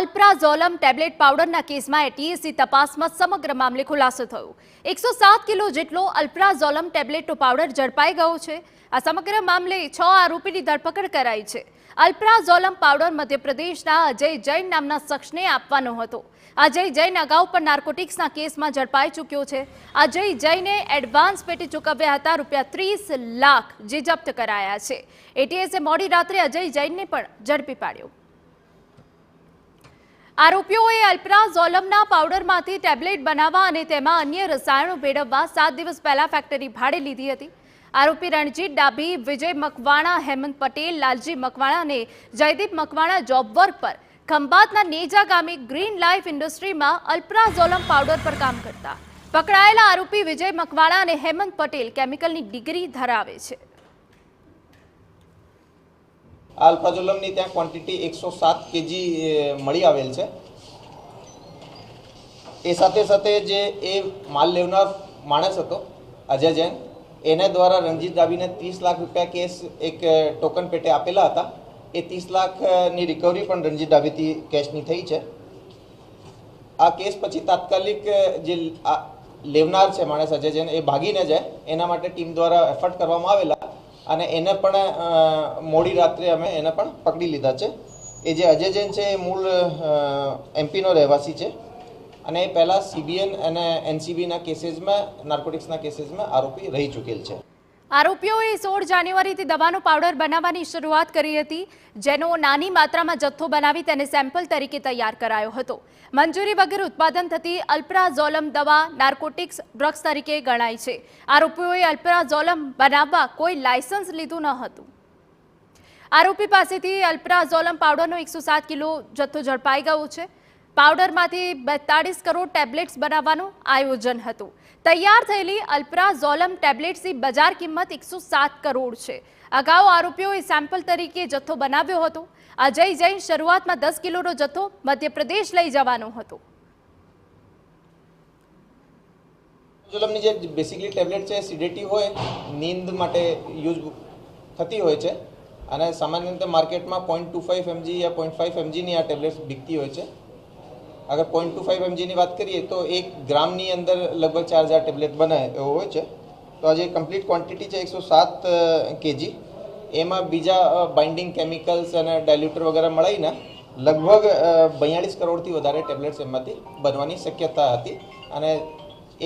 અલ્પ્રાઝોલમ tablet પાવડરના કેસમાં એટીએસની તપાસમાં સમગ્ર મામલે ખુલાસો થયો। 107 કિલો જેટલો અલ્પ્રાઝોલમ ટેબ્લેટનો પાવડર ઝડપાઈ ગયો છે। આ સમગ્ર મામલે 6 આરોપીની ધરપકડ કરાઈ છે। અલ્પ્રાઝોલમ પાવડર મધ્યપ્રદેશના અજય જૈન નામના શખ્સને આપવાનો હતો। અજય જૈન અગાઉ પણ નાર્કોટિક્સના કેસમાં ઝડપાઈ ચૂક્યો છે। અજય જૈને એડવાન્સ પેટે ચૂકવ્યા હતા ₹30 લાખ, જે જપ્ત કરાયા છે। એટીએસે મોડી રાત્રે અજય જૈનને પણ ઝડપી પાડ્યો। આરોપીઓએ અલ્પ્રાઝોલમના પાવડરમાંથી ટેબ્લેટ બનાવવા અને તેમાં અન્ય રસાયણો ભેળવવા 7 દિવસ પહેલા ફેક્ટરી ભાડે લીધી હતી। આરોપી રણજીત ડાભી, વિજય મકવાણા, હેમંત પટેલ, લાલજી મકવાણા અને જયદીપ મકવાણા જોબ વર્ક પર ખંભાતના નેજા ગામે ગ્રીન લાઈફ ઇન્ડસ્ટ્રીમાં અલ્પ્રાઝોલમ પાવડર પર કામ કરતા। પકડાયેલા આરોપી વિજય મકવાણા અને હેમંત પટેલ કેમિકલની ડિગ્રી ધરાવે છે। અલ્પ્રાઝોલમની ત્યાં ક્વોન્ટિટી 107 કેજી મળી આવેલ છે। એ સાથે સાથે જે એ માલ લેવનાર માણસ હતો અજય જૈન, એને દ્વારા રણજીત ડાભીને 30 લાખ રૂપિયા કેસ એક ટોકન પેટે આપેલા હતા। એ 30 લાખની રિકવરી પણ રણજીત ડાભીથી કેશની થઈ છે। આ કેસ પછી તાત્કાલિક જે લેવનાર છે માણસ અજય જૈન, એ ભાગીને જાય એના માટે ટીમ દ્વારા એફર્ટ કરવામાં આવેલા અને એને પણ મોડી રાત્રે અમે એને પણ પકડી લીધા છે। એ જે અજય જૈન છે એ મૂળ એમપીનો રહેવાસી છે અને એ પહેલાં સીબીએન અને એનસીબીના કેસીસમાં, નાર્કોટિક્સના કેસીસમાં આરોપી રહી ચૂકેલ છે। આરોપીઓએ 16 જાન્યુઆરીથી દવાનો પાવડર બનાવવાની શરૂઆત કરી હતી, જેનો નાની માત્રામાં જથ્થો બનાવી તેને સેમ્પલ તરીકે તૈયાર કરાયો હતો। મંજૂરી વગર ઉત્પાદન થતી અલ્પ્રાઝોલમ દવા નાર્કોટિક્સ ડ્રગ્સ તરીકે ગણાય છે। આરોપીઓએ અલ્પ્રાઝોલમ બનાવવા કોઈ લાયસન્સ લીધું ન હતું। આરોપી પાસેથી અલ્પ્રાઝોલમ પાવડરનો 107 કિલો જથ્થો ઝડપાઈ ગયો છે। પાવડરમાંથી 42 કરોડ ટેબ્લેટ્સ બનાવવાનું આયોજન હતું। તૈયાર થયેલી અલ્પ્રાઝોલમ ટેબ્લેટ્સની બજાર કિંમત 107 કરોડ છે। અગાઉ આરોપીઓએ સેમ્પલ તરીકે જથ્થો બનાવ્યો હતો। અજય જૈન શરૂઆતમાં 10 કિલોનો જથ્થો મધ્યપ્રદેશ લઈ જવાનો હતો। અલ્પ્રાઝોલમની જે બેસિકલી ટેબ્લેટ છે સિડેટિવ હોય, નીંદ માટે યુઝ થતી હોય છે અને સામાન્ય રીતે માર્કેટમાં 0.25 mg या 0.5 mgની આ ટેબ્લેટ્સ બીકતી હોય છે। अगर 0.25 mgની વાત કરીએ તો 1 ગ્રામની અંદર લગભગ 4000 ટેબ્લેટ બને એવો હોય છે। તો આ જે કમ્પ્લીટ ક્વોન્ટિટી છે 107 કેજી, એમાં બીજા બાઇન્ડિંગ કેમિકલ્સ અને ડાયલ્યુટર વગેરે મળીને લગભગ 42 કરોડથી વધારે ટેબ્લેટ્સ એમાંથી બનવાની શક્યતા હતી અને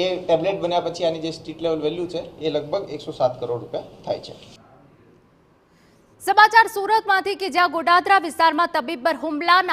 એ ટેબ્લેટ બન્યા પછી આની જે સ્ટ્રીટ લેવલ વેલ્યુ છે એ લગભગ 107 કરોડ રૂપિયા થાય છે। સમાચાર સુરતમાંથી કે જ્યાં ગોડાદરા વિસ્તારમાં તબીબ પર હુમલાના